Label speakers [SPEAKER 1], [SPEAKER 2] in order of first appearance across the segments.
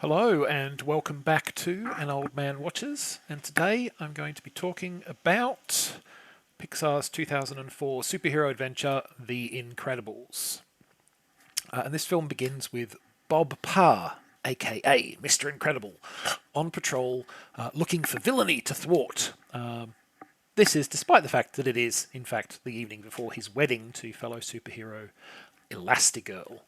[SPEAKER 1] Hello and welcome back to An Old Man Watches, and today I'm going to be talking about Pixar's 2004 superhero adventure, The Incredibles. And this film begins with Bob Parr, aka Mr. Incredible, on patrol looking for villainy to thwart. This is despite the fact that it is, in fact, the evening before his wedding to fellow superhero Elastigirl.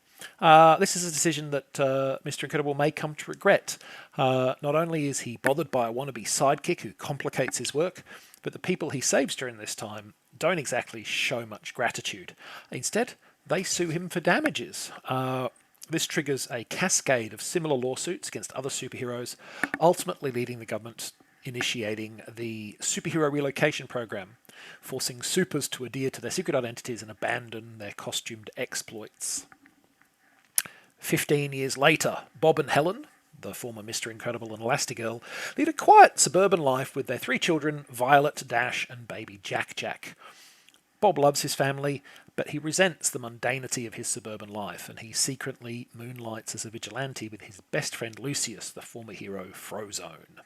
[SPEAKER 1] This is a decision that Mr. Incredible may come to regret. Not only is he bothered by a wannabe sidekick who complicates his work, but the people he saves during this time don't exactly show much gratitude. Instead, they sue him for damages. This triggers a cascade of similar lawsuits against other superheroes, ultimately leading the government initiating the Superhero Relocation Program, forcing supers to adhere to their secret identities and abandon their costumed exploits. 15 years later, Bob and Helen, the former Mr. Incredible and Elastigirl, lead a quiet suburban life with their three children, Violet, Dash, and baby Jack Jack. Bob loves his family, but he resents the mundanity of his suburban life, and he secretly moonlights as a vigilante with his best friend Lucius, the former hero Frozone.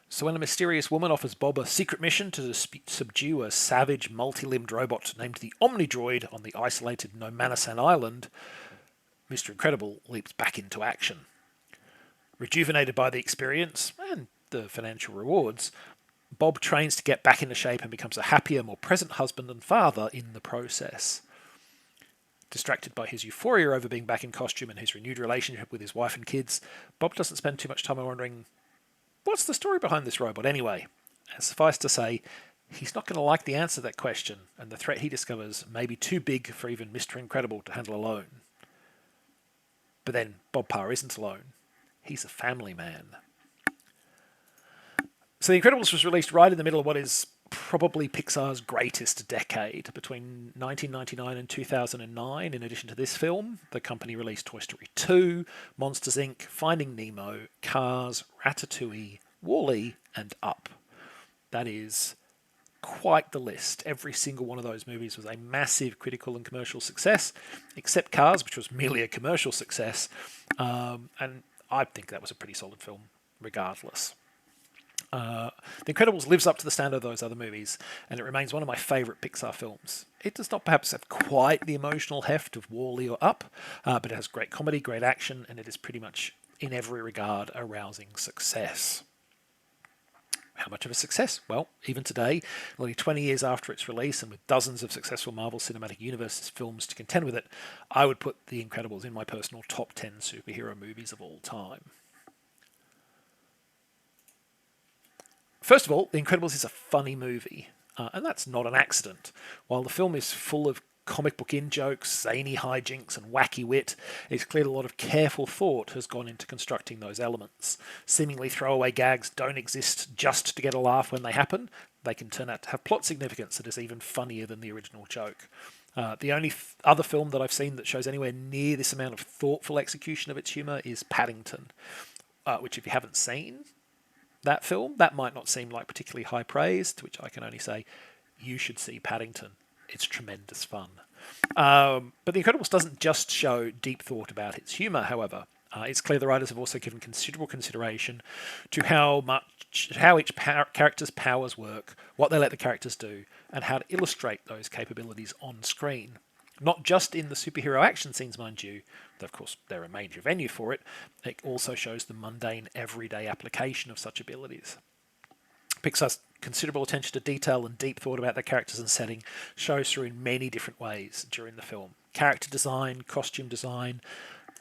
[SPEAKER 1] So when a mysterious woman offers Bob a secret mission to subdue a savage, multi-limbed robot named the Omnidroid on the isolated Nomanasan Island, Mr. Incredible leaps back into action. Rejuvenated by the experience and the financial rewards, Bob trains to get back into shape and becomes a happier, more present husband and father in the process. Distracted by his euphoria over being back in costume and his renewed relationship with his wife and kids, Bob doesn't spend too much time wondering, what's the story behind this robot anyway? And suffice to say, he's not going to like the answer to that question, and the threat he discovers may be too big for even Mr. Incredible to handle alone. But then Bob Parr isn't alone. He's a family man. So The Incredibles was released right in the middle of what is probably Pixar's greatest decade. Between 1999 and 2009, in addition to this film, the company released Toy Story 2, Monsters Inc., Finding Nemo, Cars, Ratatouille, WALL-E, and Up. That is quite the list. Every single one of those movies was a massive critical and commercial success, except Cars, which was merely a commercial success. And I think that was a pretty solid film, regardless. The Incredibles lives up to the standard of those other movies, and it remains one of my favourite Pixar films. It does not perhaps have quite the emotional heft of WALL-E or Up, but it has great comedy, great action, and it is pretty much, in every regard, a rousing success. How much of a success? Well, even today, nearly 20 years after its release and with dozens of successful Marvel Cinematic Universe films to contend with it, I would put The Incredibles in my personal top 10 superhero movies of all time. First of all, The Incredibles is a funny movie, and that's not an accident. While the film is full of comic book in-jokes, zany hijinks, and wacky wit, it's clear a lot of careful thought has gone into constructing those elements. Seemingly throwaway gags don't exist just to get a laugh when they happen. They can turn out to have plot significance that is even funnier than the original joke. The only other film that I've seen that shows anywhere near this amount of thoughtful execution of its humour is Paddington, which if you haven't seen that film, that might not seem like particularly high praise, to which I can only say, you should see Paddington. It's tremendous fun. But The Incredibles doesn't just show deep thought about its humour, however. It's clear the writers have also given considerable consideration to how each character's powers work, what they let the characters do, and how to illustrate those capabilities on screen. Not just in the superhero action scenes, mind you, though of course they're a major venue for it, it also shows the mundane, everyday application of such abilities. Pixar's considerable attention to detail and deep thought about their characters and setting shows through in many different ways during the film. Character design, costume design,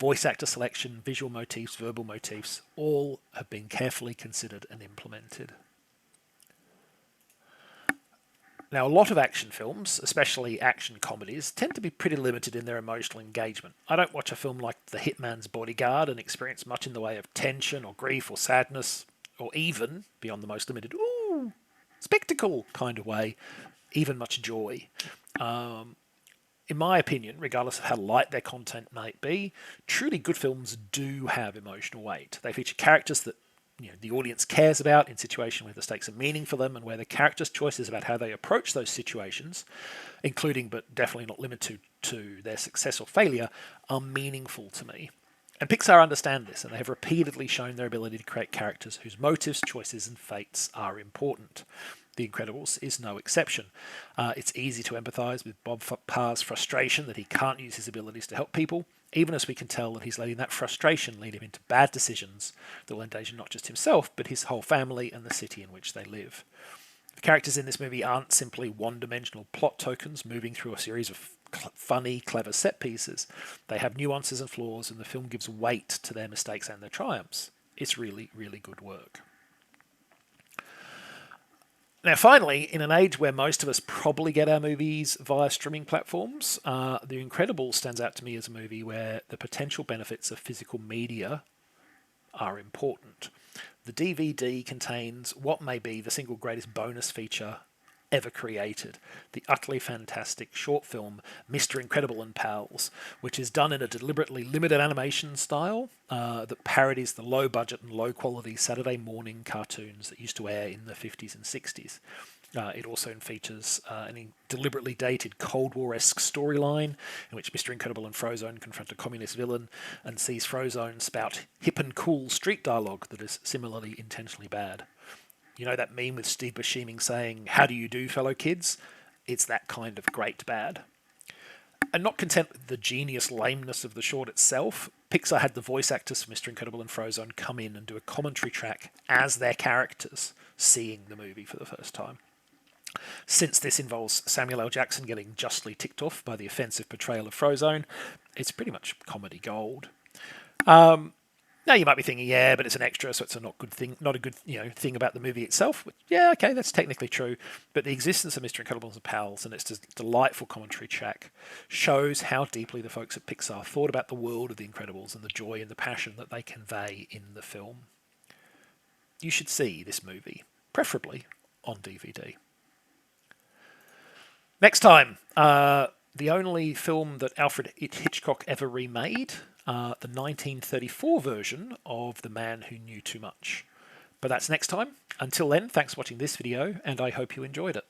[SPEAKER 1] voice actor selection, visual motifs, verbal motifs, all have been carefully considered and implemented. Now, a lot of action films, especially action comedies, tend to be pretty limited in their emotional engagement. I don't watch a film like The Hitman's Bodyguard and experience much in the way of tension or grief or sadness, or even, beyond the most limited, ooh, spectacle kind of way, even much joy. In my opinion, regardless of how light their content might be, truly good films do have emotional weight. They feature characters that the audience cares about in situations where the stakes are meaning for them and where the characters' choices about how they approach those situations, including but definitely not limited to their success or failure, are meaningful to me. And Pixar understand this, and they have repeatedly shown their ability to create characters whose motives, choices, and fates are important. The Incredibles is no exception. It's easy to empathise with Bob Parr's frustration that he can't use his abilities to help people, even as we can tell that he's letting that frustration lead him into bad decisions that will endanger not just himself, but his whole family and the city in which they live. The characters in this movie aren't simply one-dimensional plot tokens moving through a series of funny, clever set pieces. They have nuances and flaws, and the film gives weight to their mistakes and their triumphs. It's really, really good work. Now, finally, in an age where most of us probably get our movies via streaming platforms, The Incredibles stands out to me as a movie where the potential benefits of physical media are important. The DVD contains what may be the single greatest bonus feature ever created, the utterly fantastic short film Mr. Incredible and Pals, which is done in a deliberately limited animation style that parodies the low budget and low quality Saturday morning cartoons that used to air in the 50s and 60s. It also features an deliberately dated Cold War-esque storyline in which Mr. Incredible and Frozone confront a communist villain and sees Frozone spout hip and cool street dialogue that is similarly intentionally bad. You know that meme with Steve Buscemi saying, "How do you do, fellow kids?" It's that kind of great bad. And not content with the genius lameness of the short itself, Pixar had the voice actors for Mr. Incredible and Frozone come in and do a commentary track as their characters, seeing the movie for the first time. Since this involves Samuel L. Jackson getting justly ticked off by the offensive portrayal of Frozone, it's pretty much comedy gold. Now you might be thinking, yeah, but it's an extra, so it's not a good thing about the movie itself. Yeah, okay, that's technically true. But the existence of Mr. Incredible and Pals and its delightful commentary track shows how deeply the folks at Pixar thought about the world of The Incredibles and the joy and the passion that they convey in the film. You should see this movie, preferably on DVD. Next time, the only film that Alfred Hitchcock ever remade, the 1934 version of The Man Who Knew Too Much. But that's next time. Until then, thanks for watching this video, and I hope you enjoyed it.